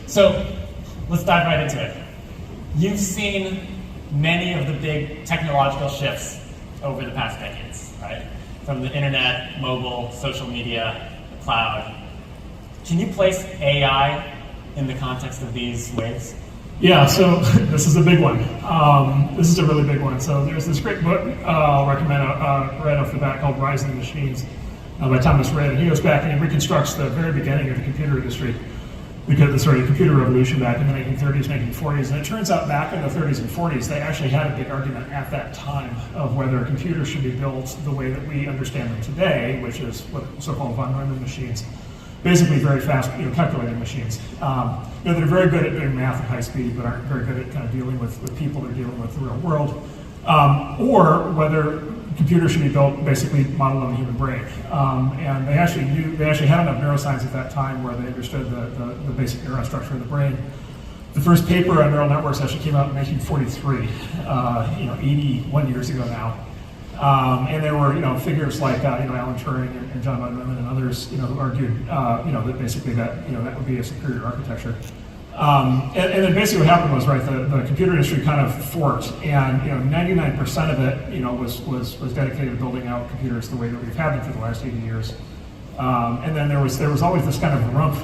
So let's dive right into it. You've seen many of the big technological shifts over the past decades, right? From the internet, mobile, social media, the cloud. Can you place AI in the context of these waves? Yeah, so this is a big one. This is a really big one. So there's this great book I'll recommend right off the bat called Rise of the Machines by Thomas Reid. And he goes back and he reconstructs the very beginning of the computer industry, because the computer revolution back in the 1930s, 1940s. And it turns out back in the 30s and 40s, they actually had a big argument at that time of whether computers should be built the way that we understand them today, which is what so-called von Neumann machines. Basically very fast, calculating machines. They're very good at doing math at high speed, but aren't very good at kind of dealing with people they're dealing with the real world. Or whether computers should be built basically modeled on the human brain. And they actually had enough neuroscience at that time where they understood the basic neuron structure of the brain. The first paper on neural networks actually came out in 1943, 81 years ago now. And there were, figures like, Alan Turing and John von Neumann and others, who argued, that basically that would be a superior architecture. And then basically what happened was, right, the computer industry kind of forked, and 99% of it, was dedicated to building out computers the way that we've had them for the last 80 years. And then there was always this kind of rump,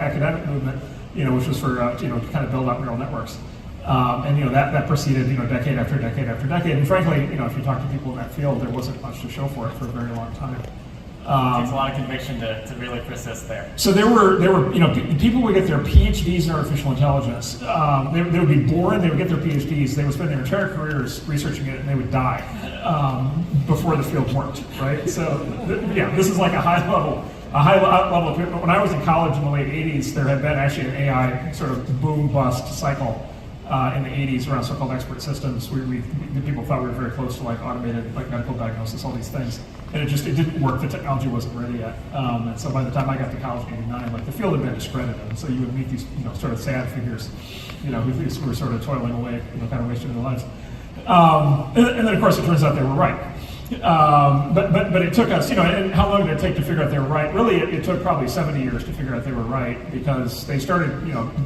academic movement, which was for to kind of build out neural networks. And that proceeded decade after decade after decade. And frankly, if you talk to people in that field, there wasn't much to show for it for a very long time. It takes a lot of conviction to really persist there. So there were people would get their PhDs in artificial intelligence. They would be born, they would get their PhDs, they would spend their entire careers researching it, and they would die before the field worked, right? So this is like a high level. When I was in college in the late 80s, there had been actually an AI sort of boom-bust cycle in the 80s around so-called expert systems. The people thought we were very close to like automated medical diagnosis, all these things. And it didn't work, the technology wasn't ready yet. And so by the time I got to college in 89, the field had been discredited. And so you would meet these sort of sad figures, who were sort of toiling away, kind of wasting their lives. And then of course it turns out they were right. But it took us, and how long did it take to figure out they were right? Really, it took probably 70 years to figure out they were right, because they started,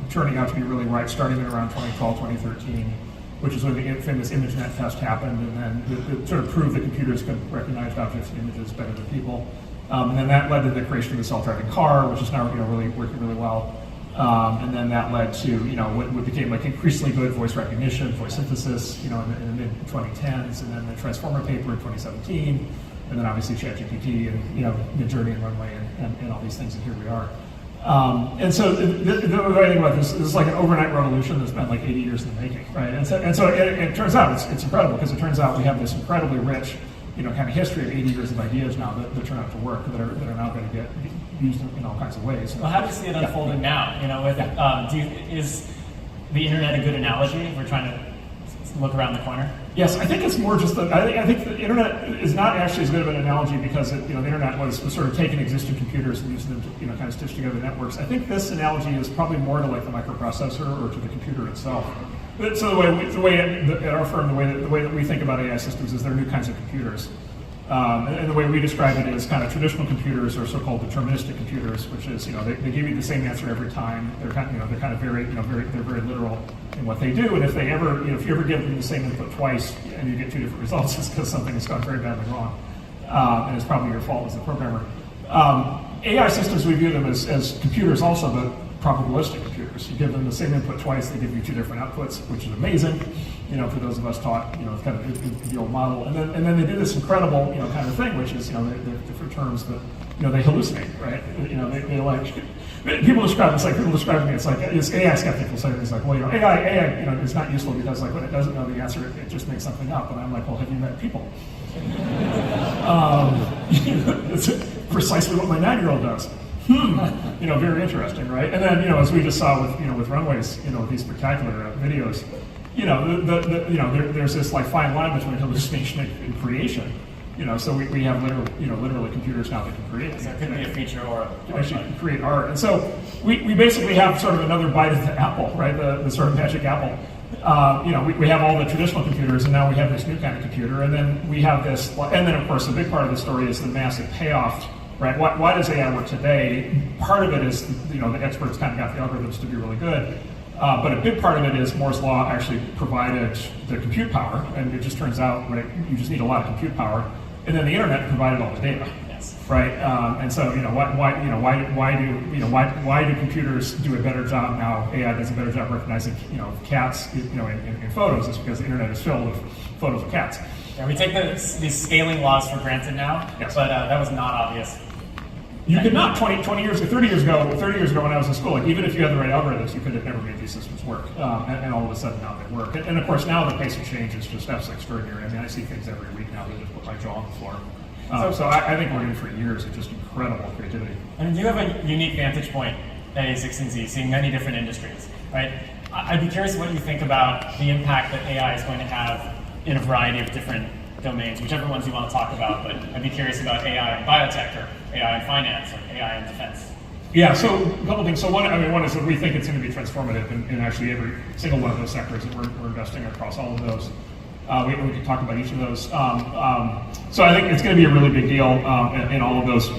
turning out to be really right starting in around 2012, 2013, which is when the famous ImageNet test happened, and then it sort of proved that computers could recognize objects and images better than people. And then that led to the creation of the self-driving car, which is now, really working really well. And then that led to what became like increasingly good voice recognition, voice synthesis, in the mid 2010s, and then the Transformer paper in 2017, and then obviously ChatGPT and Midjourney and Runway and all these things, and here we are. And so the way I think about this is like an overnight revolution that's been like 80 years in the making, right? And so it turns out it's incredible, because it turns out we have this incredibly rich kind of history of 80 years of ideas now that turn out to work, that are now going to get used in all kinds of ways. Well, how do you see it unfolding now? Is the internet a good analogy if we're trying to look around the corner? Yes, I think it's more just I think the internet is not actually as good of an analogy, because the internet was sort of taking existing computers and using them to kind of stitch together networks. I think this analogy is probably more to like the microprocessor or to the computer itself. So the way at our firm, the way that we think about AI systems is they're new kinds of computers. And the way we describe it is kind of traditional computers, or so-called deterministic computers, which is they give you the same answer every time. They're kind of very very literal in what they do. And if they ever if you ever give them the same input twice and you get two different results, it's because something has gone very badly wrong, and it's probably your fault as a programmer. AI systems, we view them as computers also, but probabilistic computers. You give them the same input twice, they give you two different outputs, which is amazing. For those of us taught, kind of the old model, and then they do this incredible, kind of thing, which is, they're different terms that, they hallucinate, right? They like, people describe me, it's like, it's AI skeptical, so it's like, well, AI, is not useful because like when it doesn't know the answer, it just makes something up, and I'm like, well, have you met people? It's precisely what my 9-year-old does. Very interesting, right? And then, as we just saw with Runways, with these spectacular videos, there's this like fine line between hallucination and creation. So we have literally computers now that can create. So it could be a feature or actually create art. And so we basically have sort of another bite of the apple, right? The sort of magic apple. We have all the traditional computers, and now we have this new kind of computer, and then we have this, and then of course a big part of the story is the massive payoff right? Why does AI work today? Part of it is, the experts kind of got the algorithms to be really good. But a big part of it is Moore's law actually provided the compute power, and it just turns out, right, you just need a lot of compute power, and then the internet provided all the data, right? And so, why do computers do a better job now? AI does a better job recognizing, cats, in photos. It's because the internet is filled with photos of cats. Yeah, we take these scaling laws for granted now, but that was not obvious. You could not 30 years ago when I was in school, like even if you had the right algorithms, you could have never made these systems work. And all of a sudden now they work. And of course now the pace of change is just absolutely extraordinary. I mean, I see things every week now that just put my jaw on the floor. So I think we're in for years of just incredible creativity. I mean, you have a unique vantage point at a16z, seeing many different industries, right? I'd be curious what you think about the impact that AI is going to have in a variety of different domains, whichever ones you want to talk about, but I'd be curious about AI in biotech or AI in finance or AI in defense. Yeah, so a couple things. So one is that we think it's going to be transformative in actually every single one of those sectors, and we're investing across all of those. We can talk about each of those. So I think it's going to be a really big deal in all of those.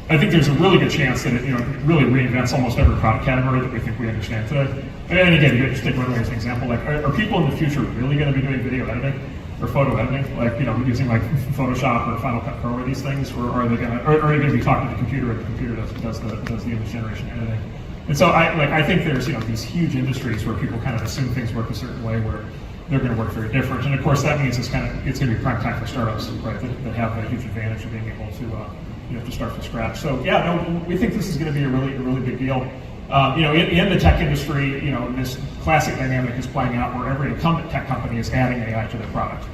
I think there's a really good chance that it really reinvents almost every product category that we think we understand today. And again, you just take runway as an example. Like, are people in the future really going to be doing video editing or photo editing? Like, using like Photoshop or Final Cut Pro or these things, or are they going to? Or are you going to be talking to the computer, and the computer does the image generation editing? And so I think there's these huge industries where people kind of assume things work a certain way, where they're going to work very different. And of course, that means it's going to be prime time for startups, right? That have a huge advantage of being able to start from scratch. So yeah, no, we think this is going to be a really big deal. In the tech industry, this classic dynamic is playing out where every incumbent tech company is adding AI to their product,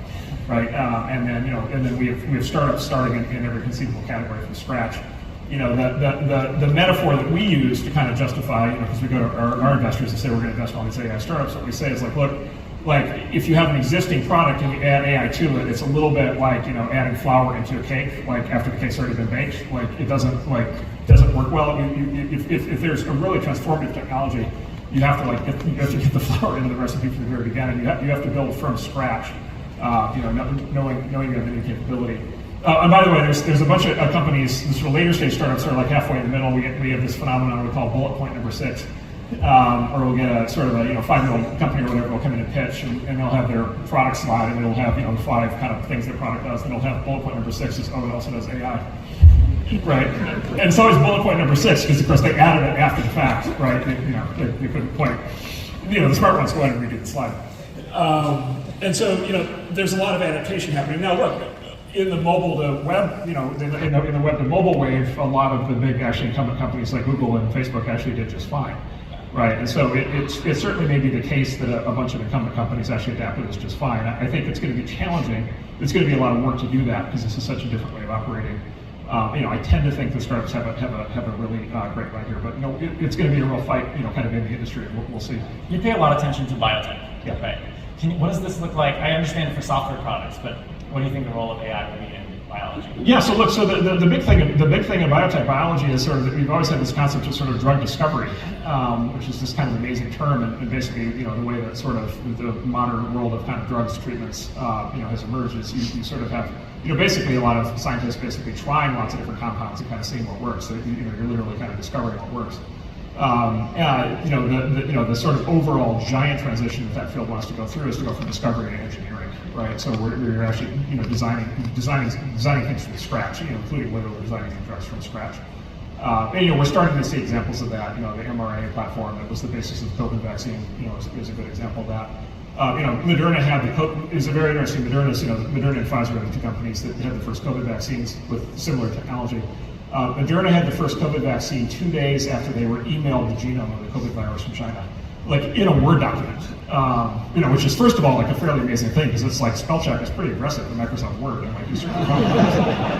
right? And then we have startups starting in every conceivable category from scratch. The metaphor that we use to kind of justify, because we go to our investors and say we're going to invest in all these AI startups, what we say is like, look, like if you have an existing product and you add AI to it, it's a little bit like adding flour into a cake. Like after the cake's already been baked, like it doesn't work well. If there's a really transformative technology, you have to get the flour into the recipe from the very beginning. You have to build from scratch. Knowing you have any capability. And by the way, there's a bunch of companies. The sort of later stage startups are like halfway in the middle. We have this phenomenon we call bullet point number 6. Or we'll get a sort of a 5-year-old company or whatever will come in and pitch, and they'll have their product slide, and it'll have 5 kind of things their product does, and it'll have bullet point number 6 is, oh, it also does AI, right? And so is bullet point number 6 because of course they added it after the fact, right? They couldn't point. The smart ones go ahead and redo the slide. And so there's a lot of adaptation happening now. Look. In the mobile to web, in the web to mobile wave, a lot of the big actually incumbent companies like Google and Facebook actually did just fine, right? And so it certainly may be the case that a bunch of incumbent companies actually adapted this just fine. I think it's going to be challenging. It's going to be a lot of work to do that because this is such a different way of operating. I tend to think the startups have a really great run here, but it's going to be a real fight, kind of in the industry. We'll see. You pay a lot of attention to biotech, right? What does this look like? I understand for software products, but what do you think the role of AI will be in biology? Yeah, so look, the big thing in biotech biology is sort of that we've always had this concept of sort of drug discovery, which is this kind of amazing term, and basically, the way that sort of the modern world of kind of drugs treatments, has emerged is you sort of have, basically a lot of scientists basically trying lots of different compounds and kind of seeing what works. So you're literally kind of discovering what works. The sort of overall giant transition that field wants to go through is to go from discovery to engineering, right? So we're actually designing things from scratch, including literally designing new drugs from scratch. And we're starting to see examples of that. The mRNA platform that was the basis of the COVID vaccine, is a good example of that. Moderna had is a very interesting. Moderna and Pfizer are the two companies that had the first COVID vaccines with similar technology. Moderna had the first COVID vaccine 2 days after they were emailed the genome of the COVID virus from China, like in a Word document, which is first of all like a fairly amazing thing because it's like spell check is pretty aggressive in Microsoft Word, and you certainly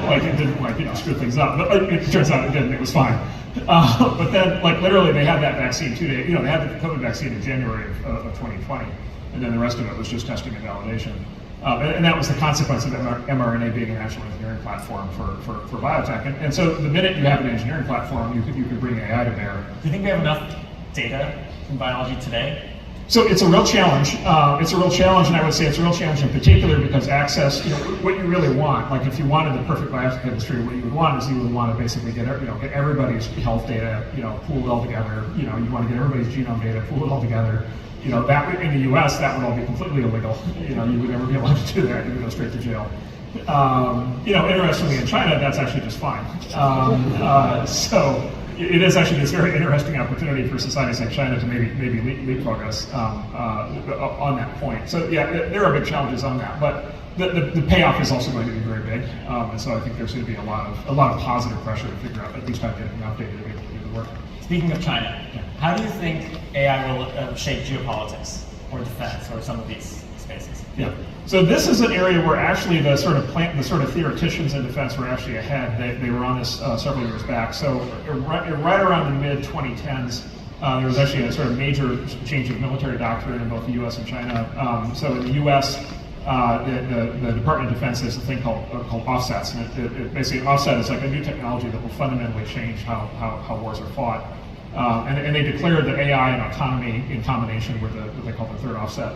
like it didn't screw things up, but it turns out it didn't. It was fine. But then literally they had that vaccine 2 days. They had the COVID vaccine in January of 2020, and then the rest of it was just testing and validation. And that was the consequence of mRNA being a national engineering platform for biotech. And so the minute you have an engineering platform, you could bring AI to bear. Do you think we have enough data in biology today So it's a real challenge. It's a real challenge, and I would say it's a real challenge in particular because access, what you really want, like if you wanted the perfect biochemistry, what you would want is you would want to basically get everybody's health data, pooled all together. You want to get everybody's genome data, pool it all together. That in the U.S. that would all be completely illegal. You would never be allowed to do that. You would go straight to jail. Interestingly, in China, that's actually just fine. So it is actually this very interesting opportunity for societies like China to maybe leapfrog us on that point. So yeah, there are big challenges on that, but the payoff is also going to be very big, and so I think there's going to be a lot of positive pressure to figure out at least how to get enough data to be able to do the work. Speaking of China, how do you think AI will shape geopolitics or defense or some of these spaces? Yeah. So this is an area where actually the sort of theoreticians in defense were actually ahead. They were on this several years back. So right around the mid 2010s, there was actually a sort of major change of military doctrine in both the U.S. and China. So in the U.S., the Department of Defense has a thing called offsets, and it basically offset is like a new technology that will fundamentally change how wars are fought. And they declared that AI and autonomy in combination were what they call the third offset.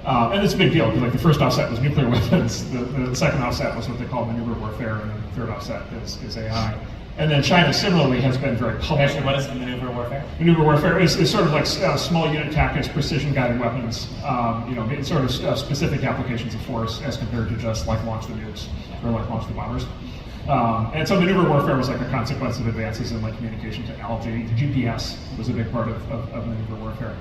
And it's a big deal because like the first offset was nuclear weapons, the second offset was what they call maneuver warfare, and the third offset is AI. And then China similarly has been very public. Actually, what is the maneuver warfare? Maneuver warfare is sort of like small unit tactics, precision guided weapons, sort of specific applications of force as compared to just like launch the nukes or like launch the bombers. And so maneuver warfare was like a consequence of advances in like communication technology. GPS was a big part of maneuver warfare.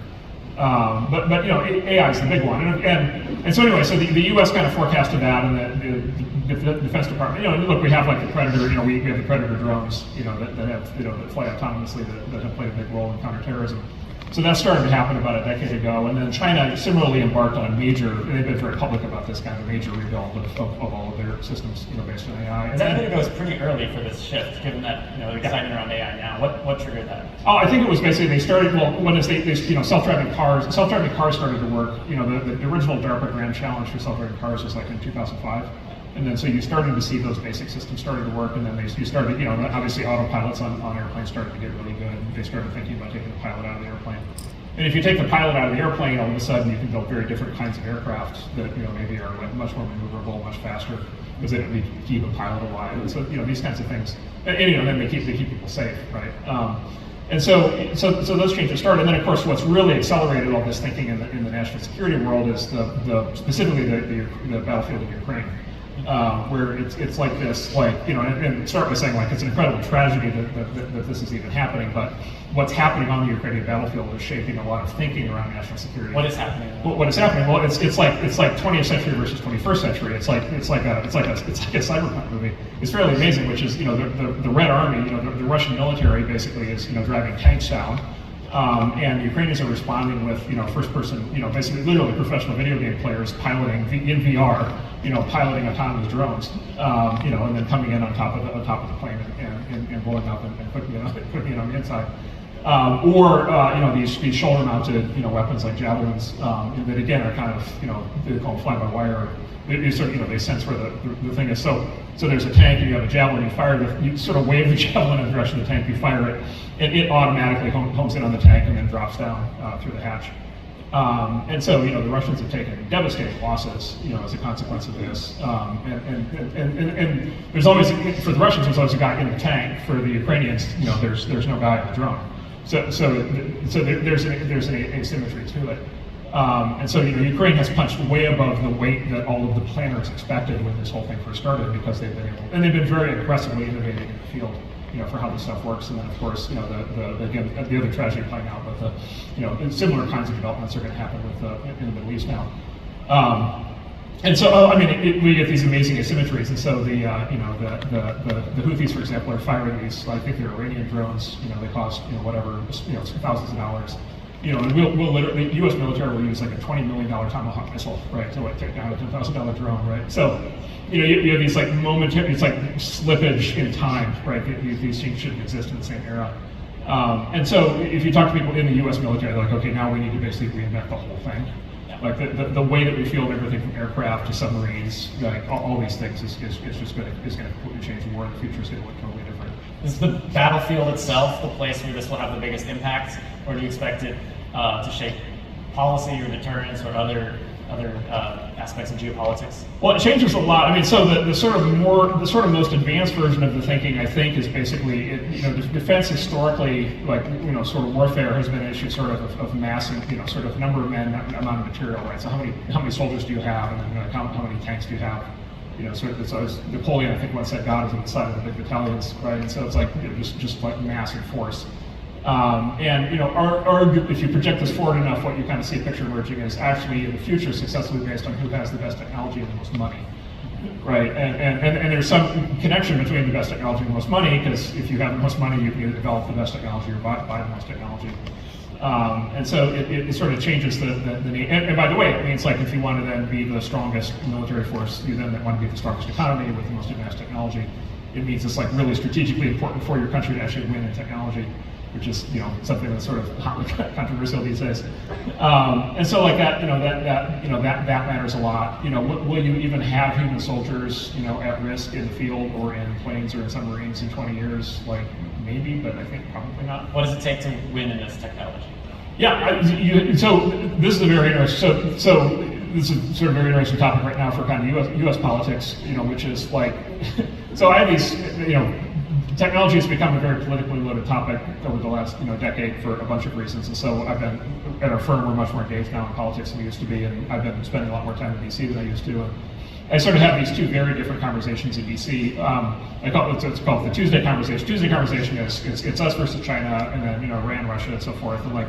But AI is the big one, and so anyway, so the U.S. kind of forecasted that, and the Defense Department, look, we have like the Predator, we have the Predator drones, that have, that fly autonomously, that have played a big role in counterterrorism. So that started to happen about a decade ago, and then China similarly embarked on a major, and they've been very public about this kind of major rebuild of all of their systems, based on AI. And I think it goes pretty early for this shift, given that the excitement around AI now. What triggered that? Oh, I think it was basically they started. Well, when they self-driving cars started to work. The original DARPA Grand Challenge for self-driving cars was like in 2005. And then so you started to see those basic systems started to work, and then you started, obviously autopilots on airplanes started to get really good. They started thinking about taking the pilot out of the airplane. And if you take the pilot out of the airplane, all of a sudden you can build very different kinds of aircraft that maybe are much more maneuverable, much faster, because they don't need to keep a pilot alive. And so these kinds of things, and then they keep people safe, right? And so those changes started. And then of course what's really accelerated all this thinking in the national security world is specifically the battlefield of Ukraine. Where it's like this, and start by saying it's an incredible tragedy that this is even happening, but what's happening on the Ukrainian battlefield is shaping a lot of thinking around national security. What is happening? What is happening? Well, it's like 20th century versus 21st century. It's like a cyberpunk movie. It's fairly amazing, which is the Red Army, the Russian military basically is driving tanks down. And the Ukrainians are responding with, first-person, basically literally professional video game players piloting in VR, piloting autonomous drones, and then coming in on top of the plane and blowing up and putting it on the inside. These shoulder-mounted, weapons like javelins that again are kind of, they call them fly-by-wire. They sense where the thing is. So there's a tank and you have a javelin, you sort of wave the javelin in the direction of the tank, you fire it, and it automatically homes in on the tank and then drops down through the hatch. And so, the Russians have taken devastating losses, as a consequence of this. And there's always, for the Russians, there's always a guy in the tank. For the Ukrainians, there's no guy in the drone. So there's an asymmetry to it. And so, Ukraine has punched way above the weight that all of the planners expected when this whole thing first started, because they've been very aggressively innovating in the field, for how this stuff works. And then, of course, the other tragedy playing out, but similar kinds of developments are going to happen in the Middle East now. And so, we get these amazing asymmetries. And so the Houthis, for example, are firing these, I think they're Iranian drones. They cost thousands of dollars. And we'll literally, the U.S. military will use like a $20 million Tomahawk missile, right, to take down a $10,000 drone, right? So, you have these like momentary, it's like slippage in time, right? These things shouldn't exist in the same era. And so, if you talk to people in the U.S. military, they're like, okay, now we need to basically reinvent the whole thing. Like the way that we field everything from aircraft to submarines, like all these things is just going to completely change. The war in the future is going to look totally different. Is the battlefield itself the place where this will have the biggest impact, or do you expect it to shape policy or deterrence or other aspects of geopolitics? Well, it changes a lot. I mean, so the sort of most advanced version of the thinking, I think, is basically, defense historically, like, sort of warfare has been an issue sort of mass, and, sort of number of men, amount of material, right? So how many soldiers do you have, and then how many tanks do you have? Sort of, so Napoleon, I think, once said God is on the side of the big battalions, right? And so it's like, just like massive force. If you project this forward enough, what you kind of see a picture emerging is actually in the future successfully based on who has the best technology and the most money, right? And there's some connection between the best technology and the most money, because if you have the most money, you can either develop the best technology or buy the most technology. And so it sort of changes the need. And by the way, it means like if you want to then be the strongest military force, you then want to be the strongest economy with the most advanced technology. It means it's like really strategically important for your country to actually win in technology, which is something that's sort of hotly controversial these days. And so like that matters a lot. Will you even have human soldiers at risk in the field or in planes or in submarines in 20 years? Like maybe, but I think probably not. What does it take to win in this technology? Yeah, so this is a very interesting. So this is sort of a very interesting topic right now for kind of U.S. politics. Which is like, so I have these technology has become a very politically loaded topic over the last decade for a bunch of reasons. And so I've been, at our firm, we're much more engaged now in politics than we used to be, and I've been spending a lot more time in DC than I used to. And I sort of have these two very different conversations in DC. It's called the Tuesday conversation. Tuesday conversation is it's us versus China, and then Iran, Russia, and so forth. And like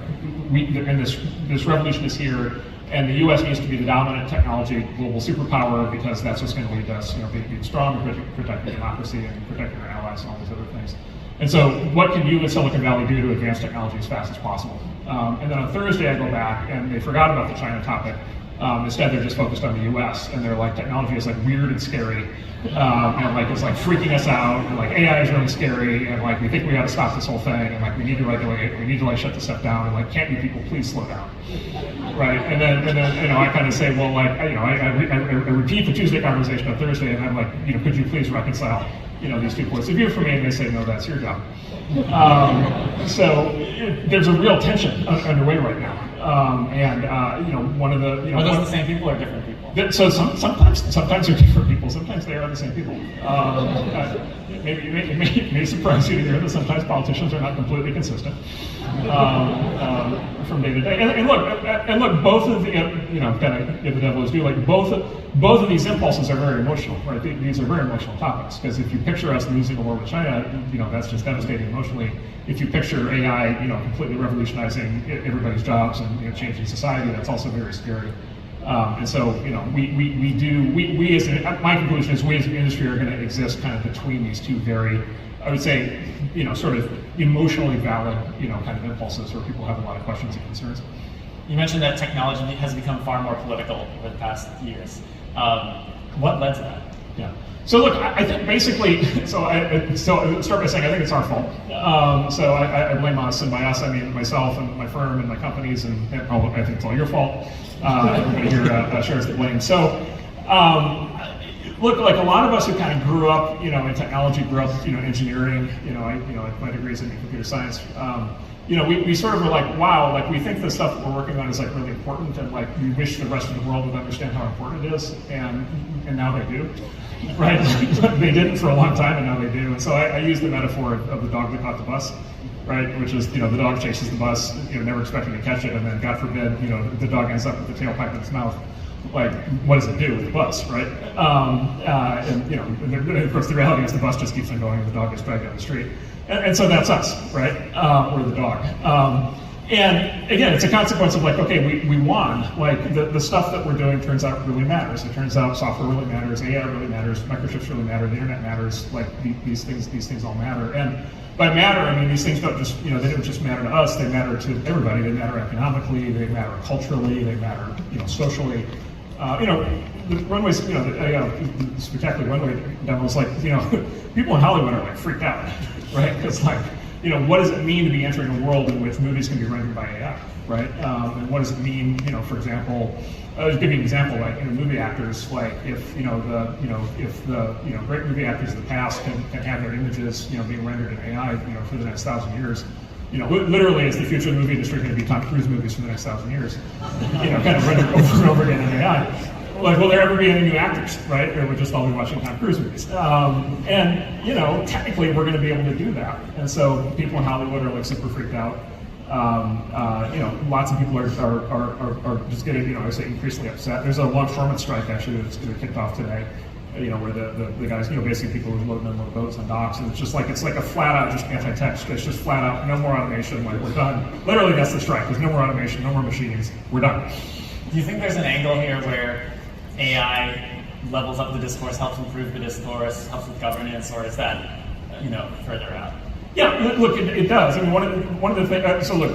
this revolution is here. And the U.S. needs to be the dominant technology global superpower because that's what's going to lead us, being strong, protecting democracy, and protecting our allies, and all these other things. And so, what can you in Silicon Valley do to advance technology as fast as possible? And then on Thursday, I go back, and they forgot about the China topic. Instead, they're just focused on the U.S. and they're like, technology is like weird and scary, and like it's like freaking us out, and like AI is really scary, and like we think we got to stop this whole thing, and like we need to regulate, we need to like shut this stuff down, and like can't you people please slow down, right? And then I kind of say, well, like I repeat the Tuesday conversation on Thursday, and I'm like, could you please reconcile these two points of view for me? And they say, no, that's your job. So there's a real tension underway right now. One of the are those the same people or different people? So sometimes they're different people. Sometimes they are the same people. It may surprise you to hear that sometimes politicians are not completely consistent from day to day. And look, both of the kind of give the devil his due. Like both of these impulses are very emotional, right? These are very emotional topics because if you picture us losing a war with China, that's just devastating emotionally. If you picture AI, completely revolutionizing everybody's jobs and changing society, that's also very scary. And so, we as my conclusion is we as an industry are going to exist kind of between these two very, I would say, sort of emotionally valid, kind of impulses where people have a lot of questions and concerns. You mentioned that technology has become far more political over the past years. What led to that? Yeah. So look, I think basically, so start by saying I think it's our fault. So I blame us, and by us I mean myself and my firm and my companies, and I think it's all your fault. Everybody here shares the blame. So look, like a lot of us who kind of grew up, in technology, grew up, engineering. My degree's in computer science. We sort of were like, wow, like we think the stuff that we're working on is like really important, and like we wish the rest of the world would understand how important it is, and now they do, right? They didn't for a long time, and now they do. And so I use the metaphor of the dog that caught the bus, right? Which is, the dog chases the bus, never expecting to catch it, and then God forbid, the dog ends up with the tailpipe in its mouth. Like, what does it do with the bus, right? And of course, the reality is the bus just keeps on going, and the dog gets dragged down the street. And so that's us, right? Or the dog. And again, it's a consequence of like, okay, we won. Like the stuff that we're doing turns out really matters. It turns out software really matters, AI really matters, microchips really matter, the internet matters. Like these things all matter. And by matter, I mean these things don't just, they don't just matter to us. They matter to everybody. They matter economically. They matter culturally. They matter, socially. The runways, the spectacular runway demo is like, people in Hollywood are like freaked out, right? It's like, what does it mean to be entering a world in which movies can be rendered by AI, right? And what does it mean, for example, I'll just give you an example, like movie actors, like if the great movie actors of the past can have their images, being rendered in AI, for the next 1,000 years, literally, is the future of the movie industry going to be Tom Cruise movies for the next 1,000 years? Kind of rendered over and over again in AI. Like, will there ever be any new actors, right? Or we'll just all be watching Tom Cruise movies. And technically, we're going to be able to do that. And so people in Hollywood are like super freaked out. Lots of people are just getting, I say, increasingly upset. There's a longshoreman strike actually that's kicked off today. Where the guys, basically people who load and unload boats on docks, and it's like a flat out just anti-text. It's just flat out no more automation. Like, we're done. Literally, that's the strike. There's no more automation, no more machines. We're done. Do you think there's an angle here where AI levels up the discourse, helps improve the discourse, helps with governance, or is that further out? Yeah, look, it does. I mean, one of the things. So look,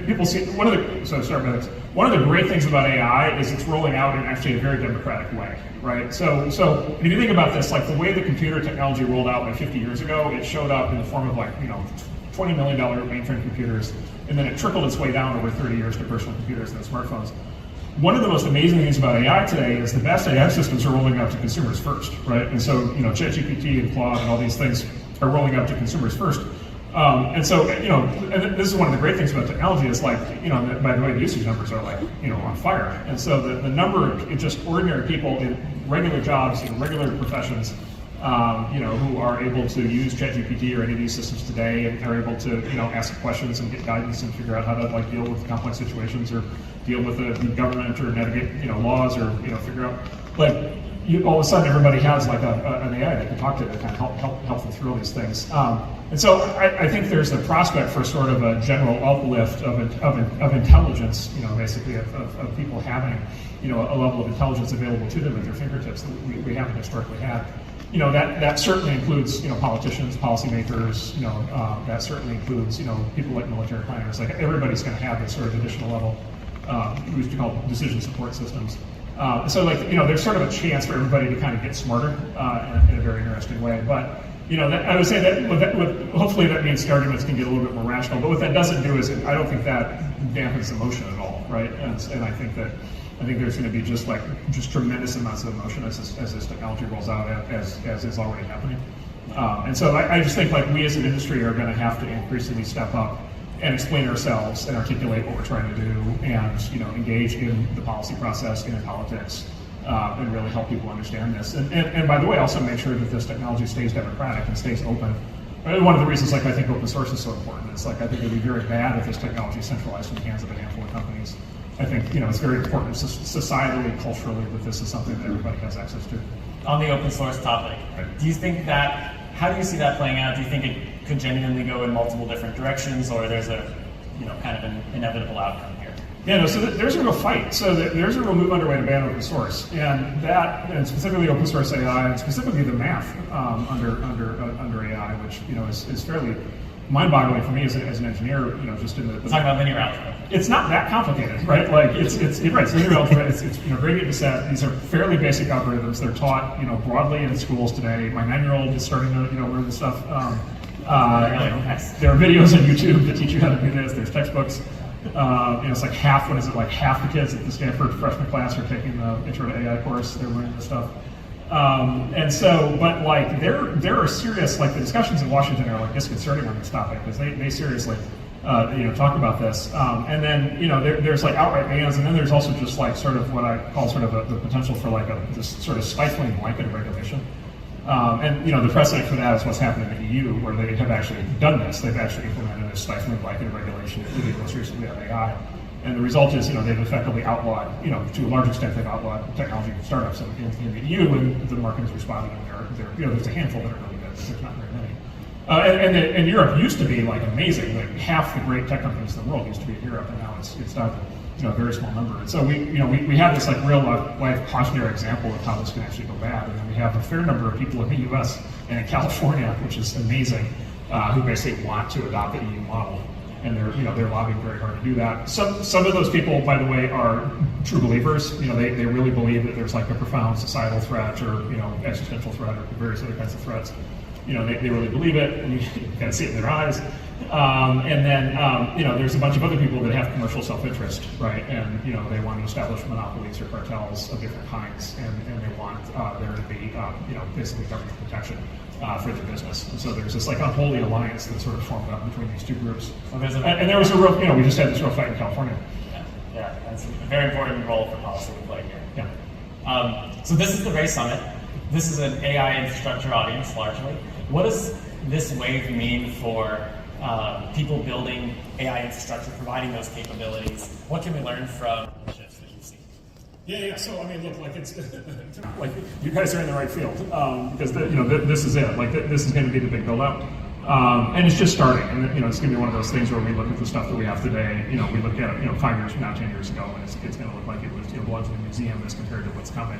people see one of the great things about AI is it's rolling out in actually a very democratic way, right? So if you think about this, like the way the computer technology rolled out like 50 years ago, it showed up in the form of $20 million mainframe computers, and then it trickled its way down over 30 years to personal computers and smartphones. One of the most amazing things about AI today is the best AI systems are rolling out to consumers first, right? And so, ChatGPT and Claude and all these things are rolling out to consumers first. And this is one of the great things about technology is by the way, the usage numbers are on fire. And so the number of just ordinary people in regular jobs, in regular professions, who are able to use ChatGPT or any of these systems today and are able to, ask questions and get guidance and figure out how to deal with complex situations or deal with the government or navigate, laws or, figure out, all of a sudden everybody has an AI that can talk to that kind of help them through all these things. And so I think there's a prospect for sort of a general uplift of intelligence, basically of people having, a level of intelligence available to them at their fingertips that we haven't historically had. That certainly includes, politicians, policymakers, that certainly includes, people like military planners. Like, everybody's going to have this sort of additional level, we used to call decision support systems. There's sort of a chance for everybody to kind of get smarter in a very interesting way. But, I would say that hopefully that means the arguments can get a little bit more rational. But what that doesn't do is, I don't think that dampens emotion at all, right? And I think there's going to be just tremendous amounts of emotion as this technology rolls out, as is already happening. And so I just think we as an industry are going to have to increasingly step up and explain ourselves and articulate what we're trying to do, and engage in the policy process and in politics, and really help people understand this. And by the way, also make sure that this technology stays democratic and stays open. One of the reasons I think open source is so important is I think it'd be very bad if this technology is centralized in the hands of a handful of companies. I think it's very important societally, culturally, that this is something that everybody has access to. On the open source topic, right. Do you think that, how do you see that playing out? Do you think it could genuinely go in multiple different directions, or there's a kind of an inevitable outcome here? Yeah, no, so there's a real fight. So there's a real move underway to ban open source, and specifically open source AI, and specifically the math under AI, which is fairly mind-boggling for me as an engineer. Just in the talking about linear algebra. It's not that complicated, right? It's linear algebra. It's gradient descent. These are fairly basic algorithms. They're taught broadly in schools today. My 9-year-old is starting to learn this stuff. There are videos on YouTube that teach you how to do this. There's textbooks. It's half the kids at the Stanford freshman class are taking the Intro to AI course. They're learning this stuff. There are serious, the discussions in Washington are disconcerting on this topic, because they seriously, talk about this. And then, there's outright bans, and then there's also just sort of what I call sort of the potential for this sort of stifling blanket of regulation. The precedent for that is what's happened in the EU, where they have actually done this. They've actually implemented a stifling blanket of regulation, including most recently on AI. And the result is, they've effectively outlawed, to a large extent, they've outlawed technology startups in the EU, and the market has responded. And there's a handful that are really good, but there's not very many. And Europe used to be amazing. Half the great tech companies in the world used to be in Europe, and now it's down to a very small number. And so we have this real life cautionary example of how this can actually go bad. And then we have a fair number of people in the U.S. and in California, which is amazing, who basically want to adopt the EU model. And they're lobbying very hard to do that. Some of those people, by the way, are true believers. They really believe that there's a profound societal threat or existential threat or various other kinds of threats. They really believe it, and you kind of see it in their eyes. And then there's a bunch of other people that have commercial self-interest, right? And they want to establish monopolies or cartels of different kinds, and they want there to be, basically government protection for their business. And so there's this like unholy alliance that sort of formed up between these two groups. Well, and there was a real, we just had this real fight in California. Yeah, that's a very important role for policy to play here. Yeah. So this is the Ray Summit. This is an AI infrastructure audience, largely. What does this wave mean for people building AI infrastructure, providing those capabilities? What can we learn from the shifts that you've seen? Yeah. So I mean, look, like it's like you guys are in the right field because this is it. Like this is going to be the big build out, and it's just starting. And it's going to be one of those things where we look at the stuff that we have today. We look at it 5 years from now, 10 years ago, and it's going to look like it was belongs in a museum as compared to what's coming.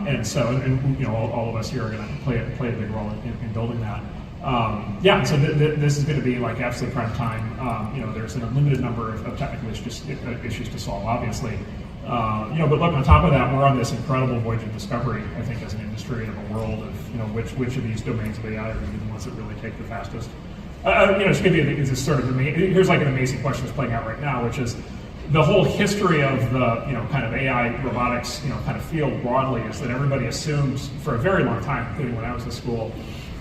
And so all of us here are going to play a big role in building that. So this is going to be like absolute prime time. There's an unlimited number of technical issues to solve, obviously. But look, on top of that, we're on this incredible voyage of discovery, I think, as an industry and of a world of, which of these domains of AI are going to be the ones that really take the fastest. Just give you this sort of, here's like an amazing question that's playing out right now, which is the whole history of the, kind of AI robotics, kind of field broadly is that everybody assumes for a very long time, including when I was in school,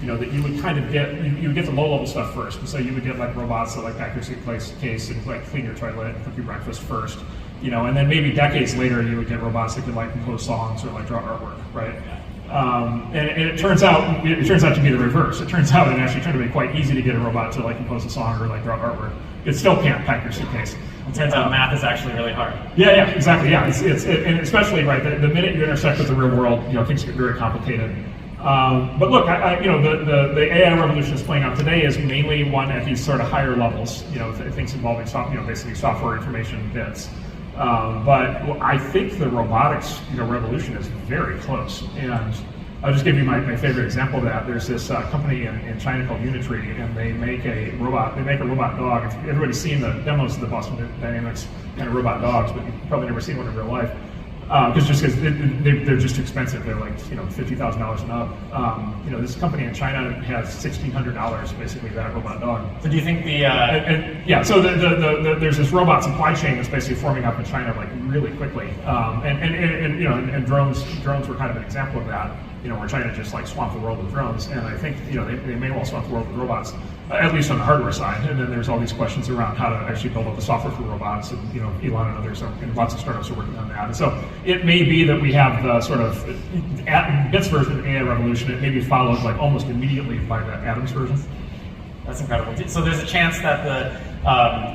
that you would kind of get, you would get the low-level stuff first. And so you would get like robots that like pack your suitcase and like clean your toilet and cook you breakfast first. And then maybe decades later you would get robots that could like compose songs or like draw artwork, right? And it turns out to be the reverse. It turns out it actually turned to be quite easy to get a robot to like compose a song or like draw artwork. It still can't pack your suitcase. It turns out math is actually really hard. Yeah, exactly. Yeah, and especially right the minute you intersect with the real world, things get very complicated. But look, the AI revolution that's playing out today is mainly one at these sort of higher levels. Things involving basically software information bits. But I think the robotics revolution is very close. And I'll just give you my favorite example of that. There's this company in China called Unitree, and they make a robot. They make a robot dog. If everybody's seen the demos of the Boston Dynamics kind of robot dogs, but you've probably never seen one in real life. Because they're just too expensive. They're like $50,000 and up. This company in China has $1,600 basically that robot dog. So do you think the so there's this robot supply chain that's basically forming up in China like really quickly. And drones were kind of an example of that. Where China just like swamped the world with drones, and I think they may well swamp the world with robots, at least on the hardware side. And then there's all these questions around how to actually build up the software for robots, and Elon and others and lots of startups are working on that. And so it may be that we have the sort of bits version of the AI revolution. It may be followed like almost immediately by the atoms version. That's incredible. So there's a chance that the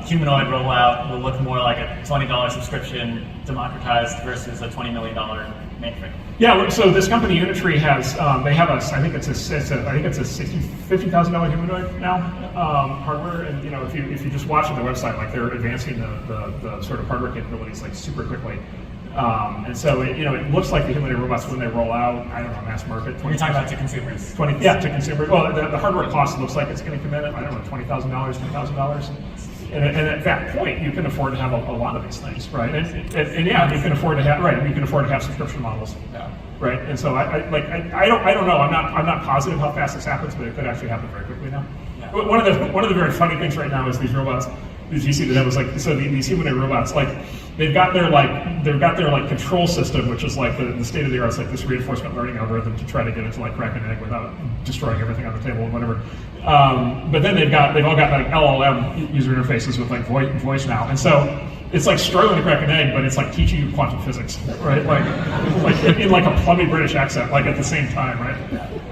humanoid rollout will look more like a $20 subscription democratized versus a $20 million mainframe. Yeah, so this company Unitree has they have I think it's a $50,000 humanoid now hardware, and if you just watch on their website, like they're advancing the sort of hardware capabilities like super quickly. And so it looks like the humanoid robots when they roll out, I don't know, mass market. You're talking about to consumers. To consumers. Well, the hardware cost looks like it's going to come in at, I don't know, $20,000, $10,000. And at that point, you can afford to have a lot of these things, right? And yeah, you can afford to have subscription models, right? And so I don't know. I'm not positive how fast this happens, but it could actually happen very quickly now. Yeah. One of the very funny things right now is these robots. Did you see that? That was like these humanoid robots, like they've got their control system, which is like the state of the art. It's like this reinforcement learning algorithm to try to get it to like crack an egg without destroying everything on the table and whatever. But then they've all got like LLM user interfaces with like voice now, and so it's like struggling to crack an egg, but it's like teaching you quantum physics, right? Like in like a plummy British accent, like at the same time, right?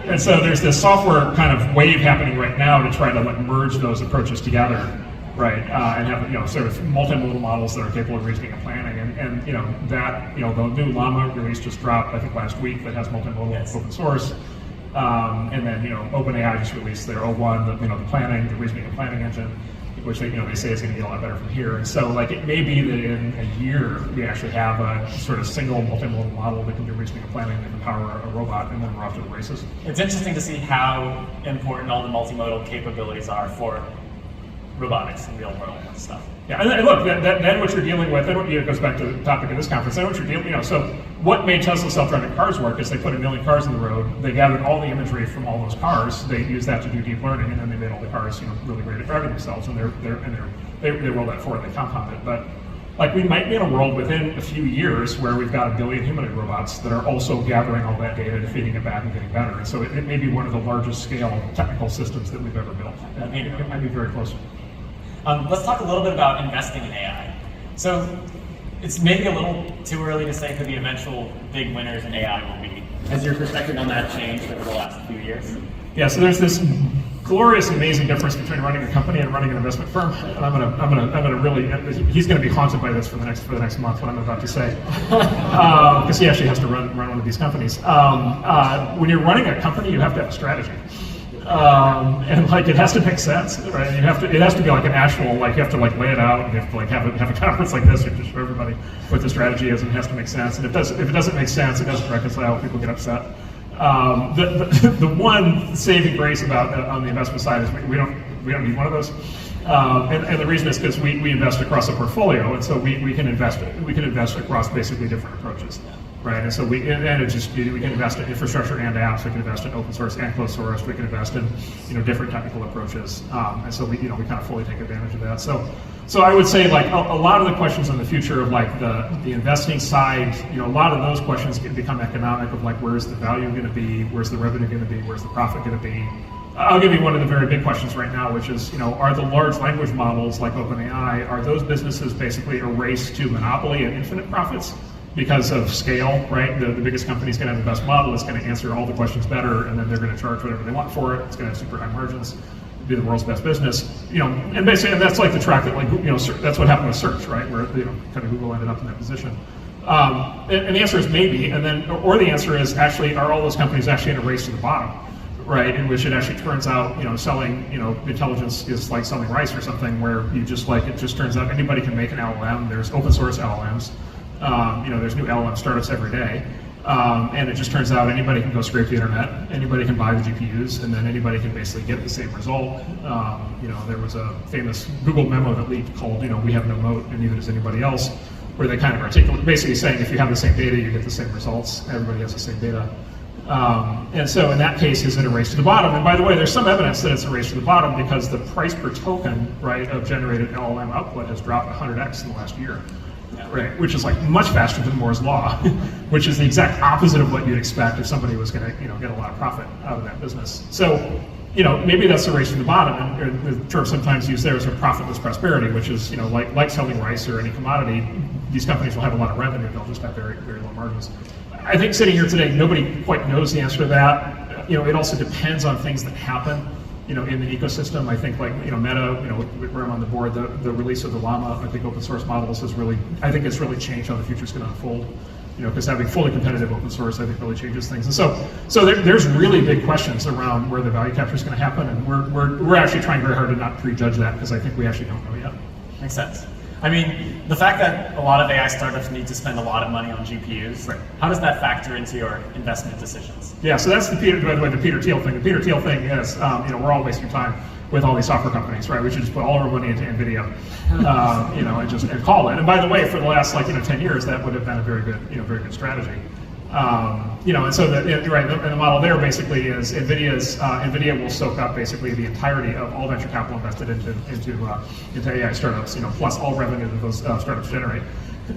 And so there's this software kind of wave happening right now to try to like merge those approaches together, right? And have sort of multimodal models that are capable of reasoning and planning, and that the new Llama release just dropped I think last week that has multimodal open source. And then OpenAI just released their O1, the reasoning and planning engine, which they say is going to get a lot better from here. And so like it may be that in a year we actually have a sort of single multimodal model that can do reasoning and planning that can power a robot, and then we're off to the races. It's interesting to see how important all the multimodal capabilities are for robotics and real world stuff. Yeah, and look, then what you're dealing with, it goes back to the topic of this conference, then what you're dealing, so what made Tesla self-driving cars work is they put 1 million cars on the road, they gathered all the imagery from all those cars, they used that to do deep learning, and then they made all the cars, really great at driving themselves, and they rolled that forward, they compounded it. But Like we might be in a world within a few years where we've got 1 billion humanoid robots that are also gathering all that data and feeding it back and getting better. And so it may be one of the largest scale technical systems that we've ever built. I mean, it might be very close. Let's talk a little bit about investing in AI. So it's maybe a little too early to say who the eventual big winners in AI will be. Has your perspective on that changed over the last few years? Yeah, so there's this glorious, amazing difference between running a company and running an investment firm. And I'm gonna really, he's gonna be haunted by this for the next month, what I'm about to say, because he actually has to run one of these companies. When you're running a company, you have to have a strategy. And like it has to make sense, right? It has to be like an actual, like you have to like lay it out, and you have to like have a conference like this, you have to show everybody what the strategy is, and it has to make sense. And if it doesn't make sense, it doesn't reconcile, people get upset. The one saving grace about on the investment side is we don't need one of those. And the reason is because we invest across a portfolio, and so we can invest across basically different approaches. Right, and so we can invest in infrastructure and apps. We can invest in open source and closed source. We can invest in different technical approaches, and so we kind of fully take advantage of that. So I would say like a lot of the questions in the future of like the investing side, a lot of those questions can become economic of like where's the value going to be, where's the revenue going to be, where's the profit going to be. I'll give you one of the very big questions right now, which is are the large language models like OpenAI, are those businesses basically a race to monopoly and infinite profits? Because of scale, right? The biggest company's going to have the best model. It's going to answer all the questions better, and then they're going to charge whatever they want for it. It's going to have super high margins. Be the world's best business, and basically, and that's like the track that, like, that's what happened with search, right? Where kind of Google ended up in that position. And the answer is maybe, and then, or the answer is actually, are all those companies actually in a race to the bottom, right? In which it actually turns out, selling, intelligence is like selling rice or something, where it just turns out anybody can make an LLM. There's open source LLMs. There's new LLM startups every day, and it just turns out anybody can go scrape the internet, anybody can buy the GPUs, and then anybody can basically get the same result. There was a famous Google memo that leaked called, we have no moat, and neither does anybody else, where they kind of articulate, basically saying if you have the same data, you get the same results, everybody has the same data. And so in that case, is it a race to the bottom? And by the way, there's some evidence that it's a race to the bottom because the price per token, right, of generated LLM output has dropped 100x in the last year. Right, which is like much faster than Moore's law, which is the exact opposite of what you'd expect if somebody was going to, get a lot of profit out of that business. So, maybe that's the race to the bottom, and the term sometimes used there is a profitless prosperity, which is, like selling rice or any commodity. These companies will have a lot of revenue; they'll just have very, very low margins. I think sitting here today, nobody quite knows the answer to that. It also depends on things that happen. In the ecosystem, I think like, Meta, where I'm on the board, the release of the Llama, I think open source models has really, I think it's really changed how the future's going to unfold. Because having fully competitive open source, I think really changes things. And so there's really big questions around where the value capture is going to happen, and we're actually trying very hard to not prejudge that because I think we actually don't know yet. Makes sense. I mean, the fact that a lot of AI startups need to spend a lot of money on GPUs, right. How does that factor into your investment decisions? Yeah, so that's by the way, the Peter Thiel thing. The Peter Thiel thing is, we're all wasting time with all these software companies, right? We should just put all our money into NVIDIA, and call it. And by the way, for the last 10 years, that would have been a very good strategy. And so the model there basically is NVIDIA will soak up basically the entirety of all venture capital invested into AI startups, plus all revenue that those startups generate,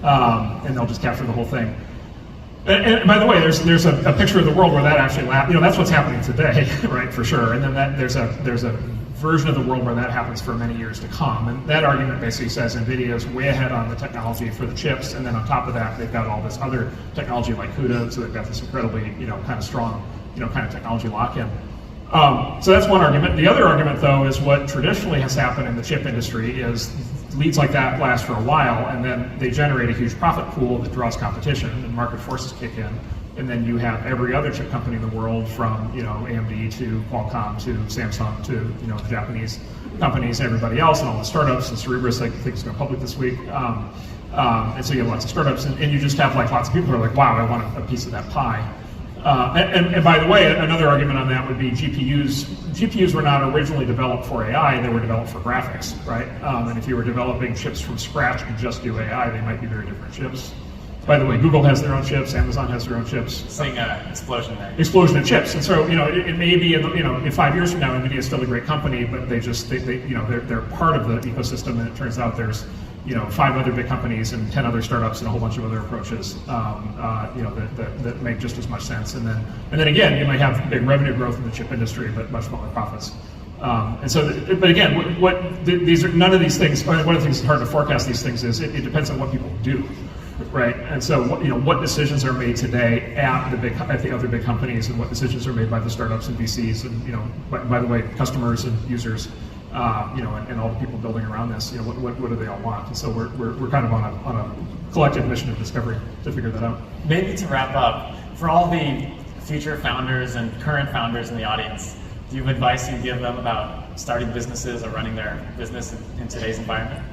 and they'll just capture the whole thing. And by the way, there's a picture of the world where that actually that's what's happening today, right, for sure. And then there's a version of the world where that happens for many years to come. And that argument basically says NVIDIA is way ahead on the technology for the chips, and then on top of that, they've got all this other technology like CUDA, so they've got this incredibly, kind of strong, kind of technology lock-in. So that's one argument. The other argument, though, is what traditionally has happened in the chip industry is leads like that last for a while, and then they generate a huge profit pool that draws competition, and market forces kick in. And then you have every other chip company in the world, from AMD to Qualcomm to Samsung to the Japanese companies, and everybody else, and all the startups. And Cerebras, I think, is going public this week. And so you have lots of startups, and you just have lots of people who are like, wow, I want a piece of that pie. And by the way, another argument on that would be GPUs. GPUs were not originally developed for AI; they were developed for graphics, right? And if you were developing chips from scratch to just do AI, they might be very different chips. By the way, Google has their own chips, Amazon has their own chips. Seeing an explosion there. Explosion of chips, and so it may be in 5 years from now, NVIDIA is still a great company, but they're part of the ecosystem, and it turns out there's 5 other big companies and 10 other startups and a whole bunch of other approaches, that make just as much sense. And then again, you might have big revenue growth in the chip industry, but much smaller profits. And so, but again, these are none of these things. One of the things that's hard to forecast these things is it depends on what people do, right? And so, what decisions are made today at the other big companies, and what decisions are made by the startups and VCs, and by the way, customers and users, and all the people building around this. What do they all want? And so we're kind of on a collective mission of discovery to figure that out. Maybe to wrap up, for all the future founders and current founders in the audience, do you have advice you give them about starting businesses or running their business in today's environment?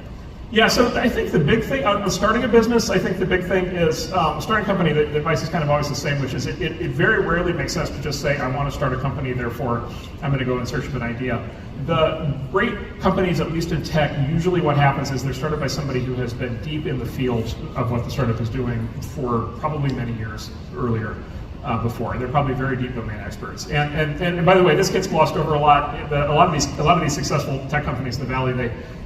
Yeah, so I think the big thing, starting a business, I think the big thing is, starting a company, the advice is kind of always the same, which is it very rarely makes sense to just say, I want to start a company, therefore I'm going to go in search of an idea. The great companies, at least in tech, usually what happens is they're started by somebody who has been deep in the field of what the startup is doing for probably many years earlier. Before. They're probably very deep domain experts. And by the way, this gets glossed over a lot. A lot of these successful tech companies in the Valley,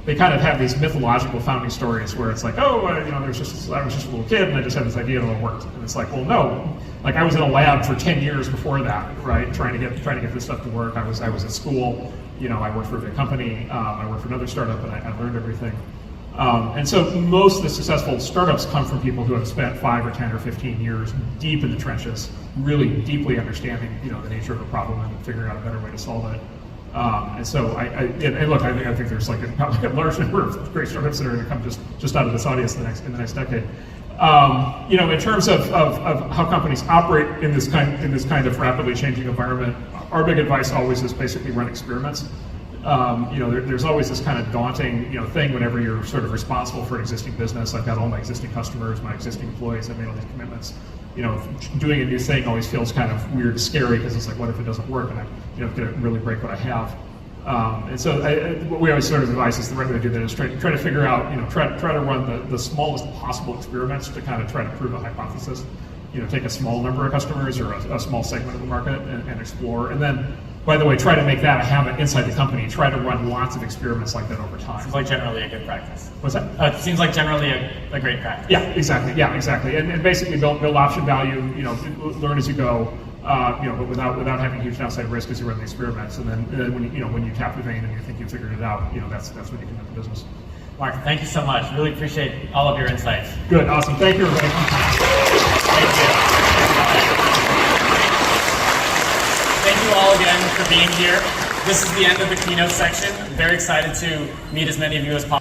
they kind of have these mythological founding stories where it's like, I was just a little kid and I just had this idea and it worked. And it's like, well, no. Like I was in a lab for 10 years before that, right? Trying to get this stuff to work. I was at school. I worked for a big company. I worked for another startup and I learned everything. And so most of the successful startups come from people who have spent 5 or 10 or 15 years deep in the trenches, really deeply understanding, the nature of a problem and figuring out a better way to solve it. And so I think there's probably a large number of great startups that are going to come just out of this audience in the next decade. In terms of how companies operate in this kind of rapidly changing environment, our big advice always is basically run experiments. There's always this kind of daunting, thing whenever you're sort of responsible for an existing business. I've got all my existing customers, my existing employees, I've made all these commitments. Doing a new thing always feels kind of weird and scary because it's like, what if it doesn't work and I'm, going to really break what I have. And so what we always sort of advise is the right way to do that is try to figure out, try to run the smallest possible experiments to kind of try to prove a hypothesis. Take a small number of customers or a small segment of the market and explore. And then, by the way, try to make that a habit inside the company. Try to run lots of experiments like that over time. Seems like generally a good practice. What's that? It seems like generally a great practice. Yeah, exactly. And basically build option value, learn as you go, but without having huge downside risk as you run the experiments. And then when you tap the vein and you think you figured it out, that's when you can run the business. Mark, thank you so much. Really appreciate all of your insights. Good, awesome. Thank you, everybody. Thank you. Thank you all again for being here. This is the end of the keynote section. I'm very excited to meet as many of you as possible.